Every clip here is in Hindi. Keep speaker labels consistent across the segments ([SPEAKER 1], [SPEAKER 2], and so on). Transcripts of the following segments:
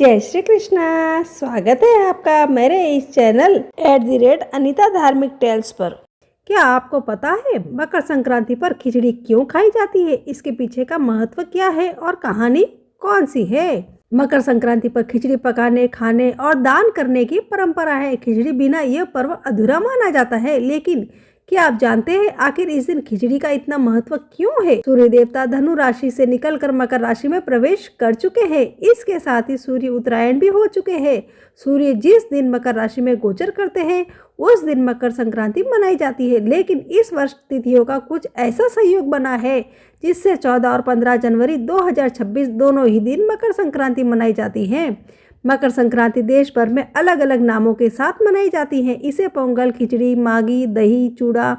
[SPEAKER 1] जय श्री कृष्णा। स्वागत है आपका मेरे इस चैनल @अनीता धार्मिक टेल्स पर। क्या आपको पता है मकर संक्रांति पर खिचड़ी क्यों खाई जाती है? इसके पीछे का महत्व क्या है और कहानी कौन सी है? मकर संक्रांति पर खिचड़ी पकाने, खाने और दान करने की परंपरा है। खिचड़ी बिना यह पर्व अधूरा माना जाता है। लेकिन क्या आप जानते हैं आखिर इस दिन खिचड़ी का इतना महत्व क्यों है? सूर्य देवता धनु राशि से निकलकर मकर राशि में प्रवेश कर चुके हैं। इसके साथ ही सूर्य उत्तरायण भी हो चुके हैं। सूर्य जिस दिन मकर राशि में गोचर करते हैं उस दिन मकर संक्रांति मनाई जाती है। लेकिन इस वर्ष तिथियों का कुछ ऐसा संयोग बना है जिससे 14 और 15 जनवरी 2026 दोनों ही दिन मकर संक्रांति मनाई जाती है। मकर संक्रांति देश भर में अलग अलग नामों के साथ मनाई जाती है। इसे पोंगल, खिचड़ी, मागी, दही, चूड़ा,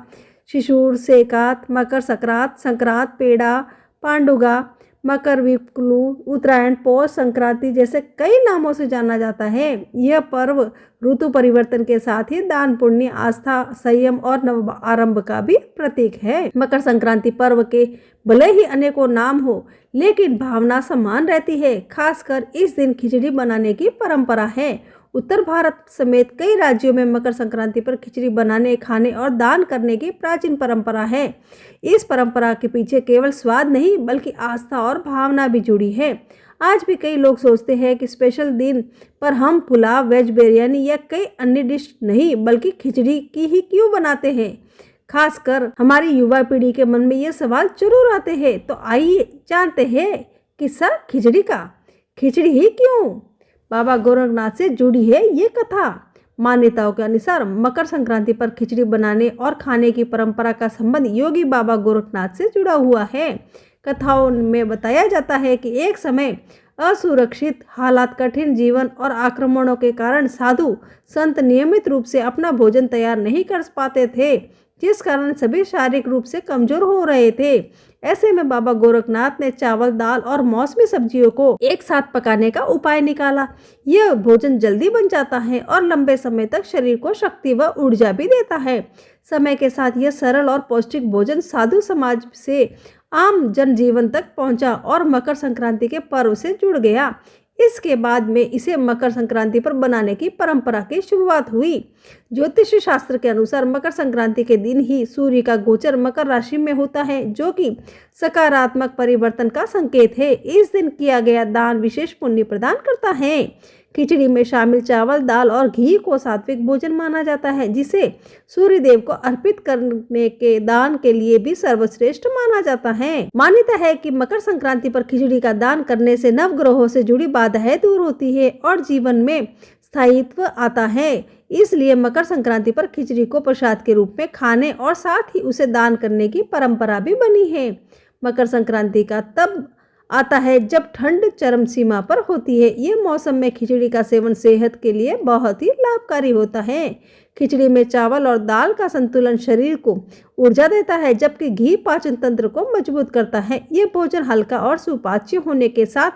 [SPEAKER 1] शिशुर, सेकात, मकर संक्रांत, संक्रांत, पेड़ा, पांडुगा, मकर विक्लू, उत्तरायण, पौष संक्रांति जैसे कई नामों से जाना जाता है। यह पर्व ऋतु परिवर्तन के साथ ही दान, पुण्य, आस्था, संयम और नव आरंभ का भी प्रतीक है। मकर संक्रांति पर्व के भले ही अनेकों नाम हो लेकिन भावना समान रहती है। खासकर इस दिन खिचड़ी बनाने की परंपरा है। उत्तर भारत समेत कई राज्यों में मकर संक्रांति पर खिचड़ी बनाने, खाने और दान करने की प्राचीन परंपरा है। इस परंपरा के पीछे केवल स्वाद नहीं बल्कि आस्था और भावना भी जुड़ी है। आज भी कई लोग सोचते हैं कि स्पेशल दिन पर हम पुलाव, वेज बिरयानी या कई अन्य डिश नहीं बल्कि खिचड़ी की ही क्यों बनाते हैं। खासकर हमारी युवा पीढ़ी के मन में ये सवाल जरूर आते हैं। तो आइए जानते हैं किस्सा खिचड़ी का। खिचड़ी ही क्यों? बाबा गोरखनाथ से जुड़ी है ये कथा। मान्यताओं के अनुसार मकर संक्रांति पर खिचड़ी बनाने और खाने की परंपरा का संबंध योगी बाबा गोरखनाथ से जुड़ा हुआ है। कथाओं में बताया जाता है कि एक समय असुरक्षित हालात, कठिन जीवन और आक्रमणों के कारण साधु संत नियमित रूप से अपना भोजन तैयार नहीं कर पाते थे, जिस कारण सभी शारीरिक रूप से कमजोर हो रहे थे। ऐसे में बाबा गोरखनाथ ने चावल, दाल और मौसमी सब्जियों को एक साथ पकाने का उपाय निकाला। यह भोजन जल्दी बन जाता है और लंबे समय तक शरीर को शक्ति व ऊर्जा भी देता है। समय के साथ यह सरल और पौष्टिक भोजन साधु समाज से आम जनजीवन तक पहुंचा और मकर संक्रांति के पर्व से जुड़ गया। इसके बाद में इसे मकर संक्रांति पर बनाने की परंपरा की शुरुआत हुई। ज्योतिष शास्त्र के अनुसार मकर संक्रांति के दिन ही सूर्य का गोचर मकर राशि में होता है, जो कि सकारात्मक परिवर्तन का संकेत है। इस दिन किया गया दान विशेष पुण्य प्रदान करता है। खिचड़ी में शामिल चावल, दाल और घी को सात्विक भोजन माना जाता है, जिसे सूर्य देव को अर्पित करने के दान के लिए भी सर्वश्रेष्ठ माना जाता है। मान्यता है कि मकर संक्रांति पर खिचड़ी का दान करने से नवग्रहों से जुड़ी बाधाएं दूर होती है और जीवन में स्थायित्व आता है। इसलिए मकर संक्रांति पर खिचड़ी को प्रसाद के रूप में खाने और साथ ही उसे दान करने की परंपरा भी बनी है। मकर संक्रांति का तब आता है जब ठंड चरम सीमा पर होती है। ये मौसम में खिचड़ी का सेवन सेहत के लिए बहुत ही लाभकारी होता है। खिचड़ी में चावल और दाल का संतुलन शरीर को ऊर्जा देता है, जबकि घी पाचन तंत्र को मजबूत करता है। ये भोजन हल्का और सुपाच्य होने के साथ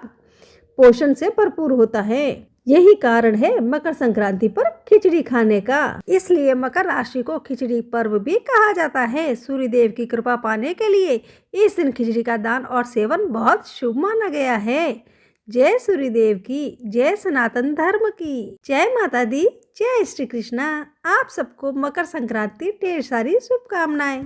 [SPEAKER 1] पोषण से भरपूर होता है। यही कारण है मकर संक्रांति पर खिचड़ी खाने का। इसलिए मकर राशि को खिचड़ी पर्व भी कहा जाता है। सूर्य देव की कृपा पाने के लिए इस दिन खिचड़ी का दान और सेवन बहुत शुभ माना गया है। जय सूर्य देव की, जय सनातन धर्म की, जय माता दी, जय श्री कृष्णा। आप सबको मकर संक्रांति ढेर सारी शुभकामनाएं।